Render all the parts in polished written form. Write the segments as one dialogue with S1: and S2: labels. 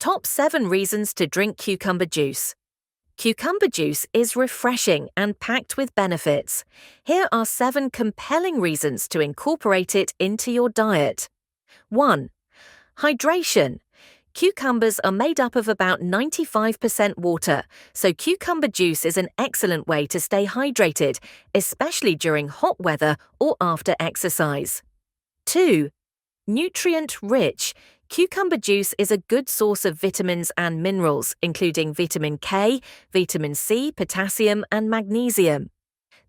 S1: Top 7 reasons to drink cucumber juice. Cucumber juice is refreshing and packed with benefits. Here are 7 compelling reasons to incorporate it into your diet. 1. Hydration. Cucumbers are made up of about 95% water, so cucumber juice is an excellent way to stay hydrated, especially during hot weather or after exercise. 2. Nutrient-rich. Cucumber juice is a good source of vitamins and minerals, including vitamin K, vitamin C, potassium, and magnesium.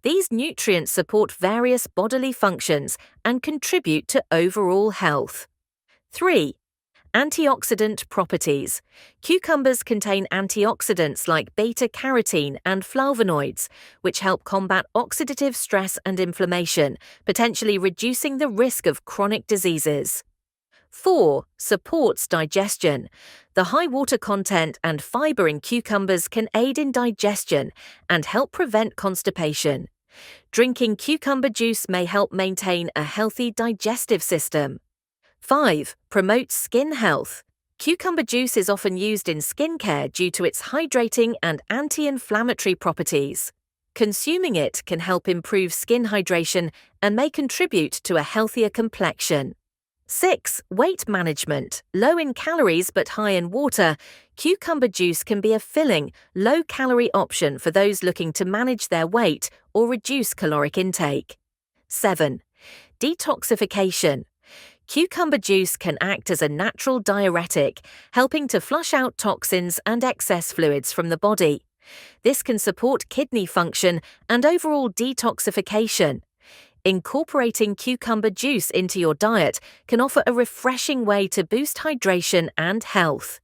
S1: These nutrients support various bodily functions and contribute to overall health. 3. Antioxidant properties. Cucumbers contain antioxidants like beta-carotene and flavonoids, which help combat oxidative stress and inflammation, potentially reducing the risk of chronic diseases. 4. Supports digestion. The high water content and fiber in cucumbers can aid in digestion and help prevent constipation. Drinking cucumber juice may help maintain a healthy digestive system. 5. Promotes skin health. Cucumber juice is often used in skincare due to its hydrating and anti-inflammatory properties. Consuming it can help improve skin hydration and may contribute to a healthier complexion. 6. Weight management. Low in calories but high in water, cucumber juice can be a filling, low-calorie option for those looking to manage their weight or reduce caloric intake. 7. Detoxification. Cucumber juice can act as a natural diuretic, helping to flush out toxins and excess fluids from the body. This can support kidney function and overall detoxification. Incorporating cucumber juice into your diet can offer a refreshing way to boost hydration and health.